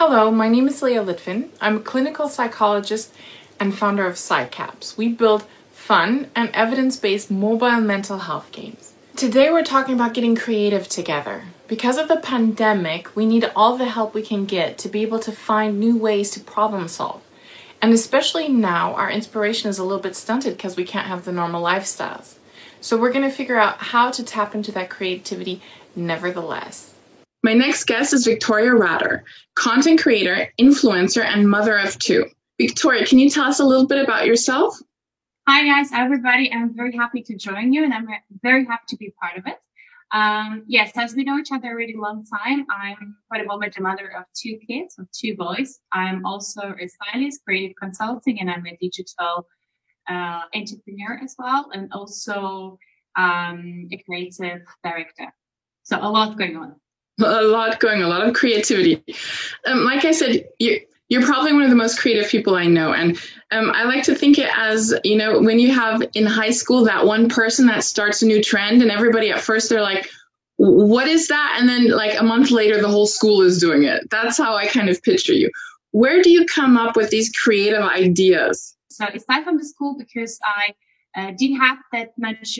Hello, my name is Leah Litvin. I'm a clinical psychologist and founder of PsyCaps. We build fun and evidence-based mobile mental health games. Today we're talking about getting creative together. Because of the pandemic, we need all the help we can get to be able to find new ways to problem solve. And especially now, our inspiration is a little bit stunted because we can't have the normal lifestyles. So we're going to figure out how to tap into that creativity nevertheless. My next guest is Victoria Rader, content creator, influencer, and mother of two. Victoria, can you tell us a little bit about yourself? Hi guys, everybody. I'm very happy to join you and I'm very happy to be part of it. Yes, as we know each other a really long time, I'm for the moment a mother of two kids, of two boys. I'm also a stylist, creative consulting, and I'm a digital entrepreneur as well, and also a creative director. So a lot going on. A lot of creativity. Like I said, you're probably one of the most creative people I know. And I like to think it as, you know, when you have in high school that one person that starts a new trend and everybody at first they're like, what is that? And then like a month later, the whole school is doing it. That's how I kind of picture you. Where do you come up with these creative ideas? So it started from the school because I didn't have that much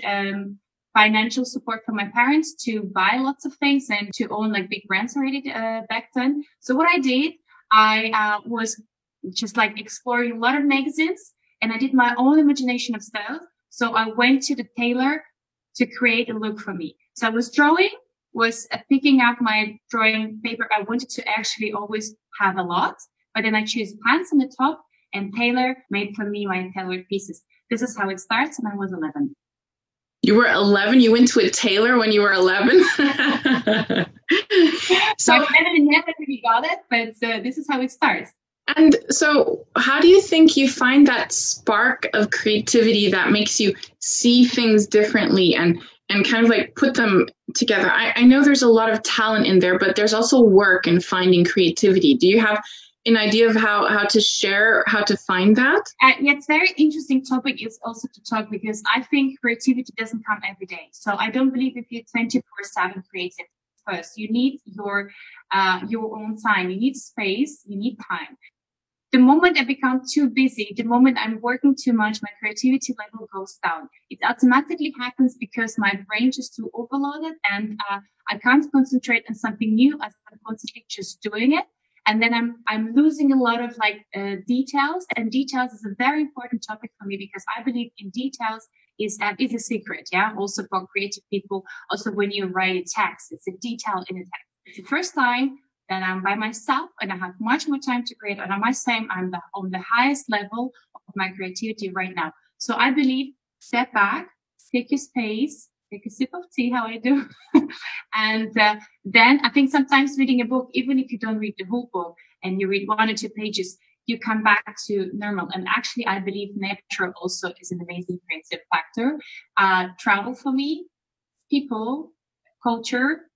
financial support from my parents to buy lots of things and to own like big brands already back then. So what I did, I was just like exploring a lot of magazines and I did my own imagination of stuff. So I went to the tailor to create a look for me. So I was drawing, was picking out my drawing paper. I wanted to actually always have a lot, but then I choose pants on the top and tailor made for me my tailored pieces. This is how it starts and I was 11. You were 11? You went to a tailor when you were 11? So I never really got it, but this is how it starts. And so how do you think you find that spark of creativity that makes you see things differently and kind of like put them together? I know there's a lot of talent in there, but there's also work in finding creativity. Do you have an idea of how to share, how to find that? Yeah, it's a very interesting topic is also to talk because I think creativity doesn't come every day. So I don't believe if you're 24/7 creative first, you need your own time, you need space, you need time. The moment I become too busy, the moment I'm working too much, my creativity level goes down. It automatically happens because my brain is too overloaded and I can't concentrate on something new as I'm constantly just doing it. And then I'm losing a lot of like details, and details is a very important topic for me because I believe in details is a secret. Yeah. Also for creative people, also when you write a text, it's a detail in a text. It's the first time that I'm by myself and I have much more time to create. And I must say I'm on the highest level of my creativity right now. So I believe step back, take your space, take a sip of tea, how I do. And then I think sometimes reading a book, even if you don't read the whole book and you read 1 or 2 pages, you come back to normal. And actually, I believe nature also is an amazing creative factor. Travel for me, people, culture,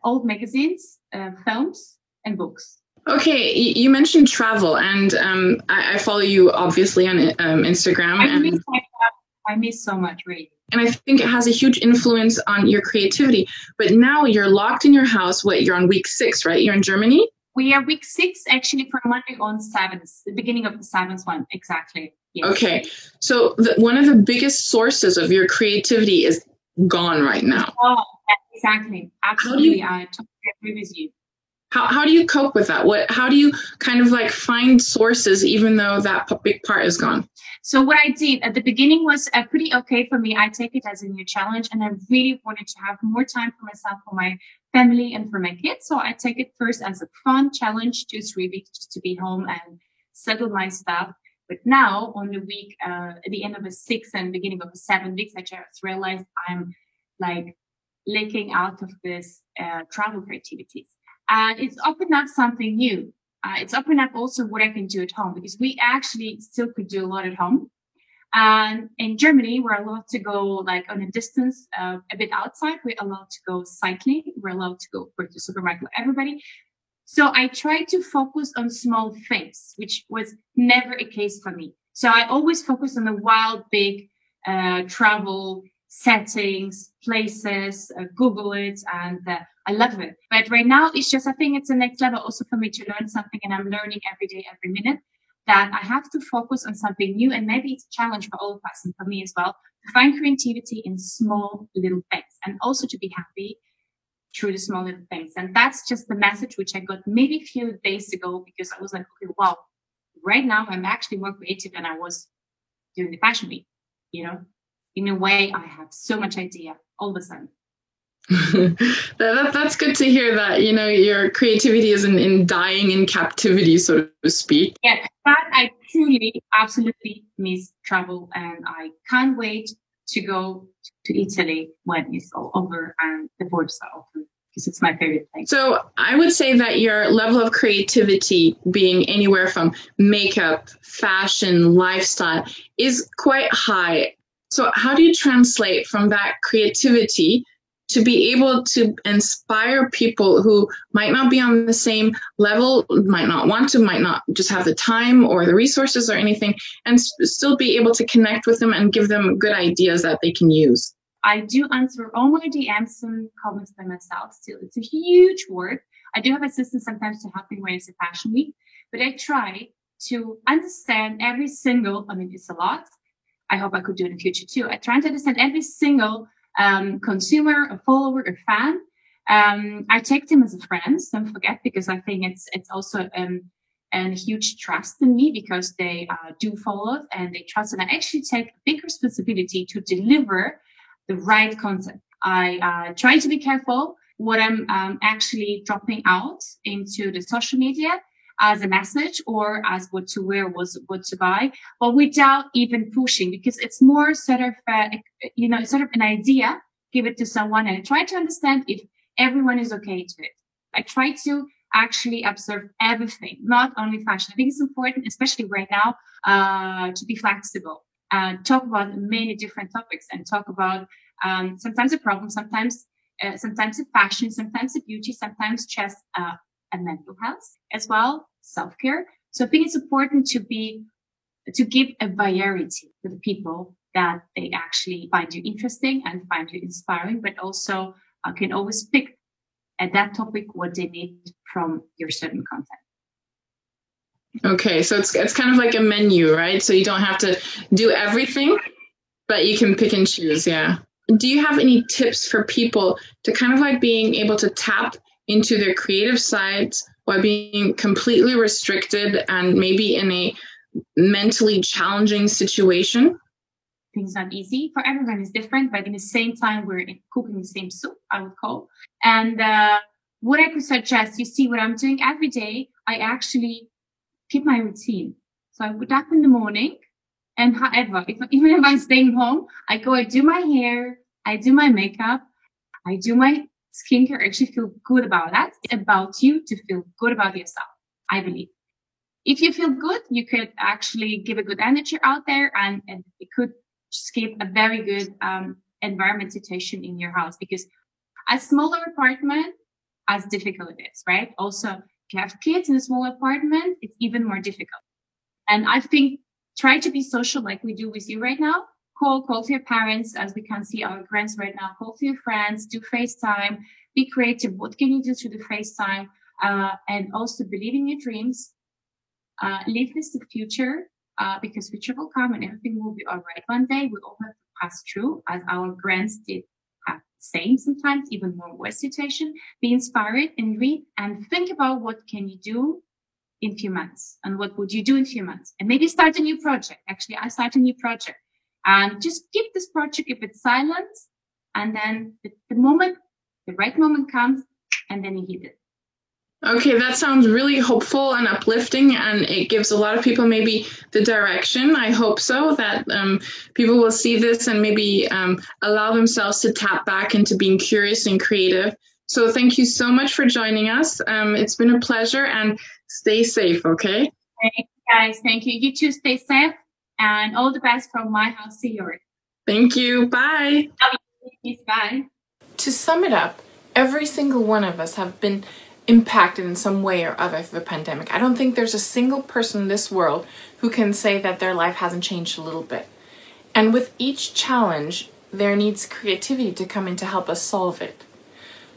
old magazines, films, and books. Okay, you mentioned travel, and I follow you obviously on Instagram. I miss so much reading. And I think it has a huge influence on your creativity. But now you're locked in your house. You're on week 6, right? You're in Germany? We are week 6, actually, from Monday on 7th, the beginning of the 7th one, exactly. Yes. Okay, so one of the biggest sources of your creativity is gone right now. Oh, exactly. Absolutely. I totally agree with you. How do you cope with that? How do you kind of like find sources even though that big part is gone? So what I did at the beginning was pretty okay for me. I take it as a new challenge and I really wanted to have more time for myself, for my family and for my kids. So I take it first as a fun challenge, 2-3 weeks just to be home and settle my stuff. But now on the week, at the end of the 6th and beginning of the 7 weeks, I just realized I'm like leaking out of this travel creativity. And it's opened up something new. It's opened up also what I can do at home because we actually still could do a lot at home. And in Germany, we're allowed to go like on a distance a bit outside. We're allowed to go cycling. We're allowed to go for the supermarket, everybody. So I try to focus on small things, which was never a case for me. So I always focus on the wild, big travel settings, places, Google it, and I love it. But right now, it's just, I think it's the next level also for me to learn something, and I'm learning every day, every minute, that I have to focus on something new. And maybe it's a challenge for all of us and for me as well, to find creativity in small little things, and also to be happy through the small little things. And that's just the message which I got maybe a few days ago, because I was like, okay, wow, right now I'm actually more creative than I was during the fashion week. You know, in a way, I have so much idea all of a sudden. That's good to hear that, you know, your creativity isn't in dying in captivity, so to speak. Yeah, but I truly, absolutely miss travel, and I can't wait to go to Italy when it's all over and the borders are open, because it's my favorite place. So I would say that your level of creativity, being anywhere from makeup, fashion, lifestyle, is quite high. So how do you translate from that creativity to be able to inspire people who might not be on the same level, might not want to, might not just have the time or the resources or anything, and still be able to connect with them and give them good ideas that they can use? I do answer all my DMs and comments by myself still. It's a huge work. I do have assistants sometimes to help me when it's a fashion week, but I try to understand every single, I mean, it's a lot. I hope I could do it in the future too. I try to understand every single consumer, a follower, a fan. I take them as a friend, don't forget, because I think it's also a huge trust in me, because they do follow and they trust, and I actually take a big responsibility to deliver the right content. I try to be careful what I'm actually dropping out into the social media as a message, or as what to wear, what to buy, but without even pushing, because it's more sort of, sort of an idea, give it to someone, and I try to understand if everyone is okay to it. I try to actually observe everything, not only fashion. I think it's important, especially right now, to be flexible, talk about many different topics, and talk about sometimes a problem, sometimes the fashion, sometimes the beauty, sometimes just and mental health as well, self-care. So I think it's important to give a variety to the people, that they actually find you interesting and find you inspiring, but also can always pick at that topic what they need from your certain content. Okay, so it's kind of like a menu, right? So you don't have to do everything, but you can pick and choose, yeah. Do you have any tips for people to kind of like being able to tap into their creative sides while being completely restricted and maybe in a mentally challenging situation? Things not easy for everyone, is different, but in the same time we're cooking the same soup, I would call. And what I could suggest, you see what I'm doing every day, I actually keep my routine. So I wake up in the morning, and however, even if I'm staying home, I do my hair, I do my makeup, I do my skincare. I actually feel good about that. It's about you to feel good about yourself, I believe. If you feel good, you could actually give a good energy out there, and it could just give a very good environment situation in your house, because a smaller apartment, as difficult it is, right? Also, if you have kids in a small apartment, it's even more difficult. And I think try to be social like we do with you right now. Call to your parents, as we can see our grands right now. Call to your friends, do FaceTime, be creative. What can you do through the FaceTime? And also believe in your dreams. Live with the future, because future will come and everything will be all right. One day we all have to pass through, as our grands did have the same, sometimes even more worse situation. Be inspired and read and think about what can you do in a few months, and what would you do in a few months, and maybe start a new project. Actually, I start a new project, and just keep this project, keep it silent, and then the right moment comes, and then you hit it. Okay, that sounds really hopeful and uplifting, and it gives a lot of people maybe the direction. I hope so, that people will see this and maybe allow themselves to tap back into being curious and creative. So thank you so much for joining us. It's been a pleasure, and stay safe, okay? Thank you, guys. Thank you. You too, stay safe, and all the best from my house to yours. Thank you. Bye. Bye. To sum it up, every single one of us have been impacted in some way or other through the pandemic. I don't think there's a single person in this world who can say that their life hasn't changed a little bit. And with each challenge, there needs creativity to come in to help us solve it.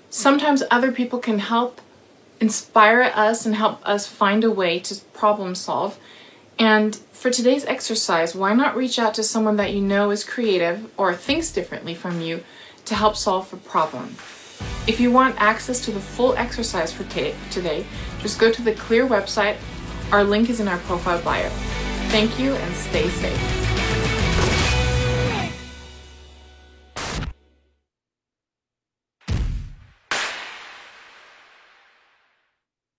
Sometimes other people can help inspire us and help us find a way to problem solve. And for today's exercise, why not reach out to someone that you know is creative or thinks differently from you to help solve a problem? If you want access to the full exercise for today, just go to the Clear website. Our link is in our profile bio. Thank you and stay safe.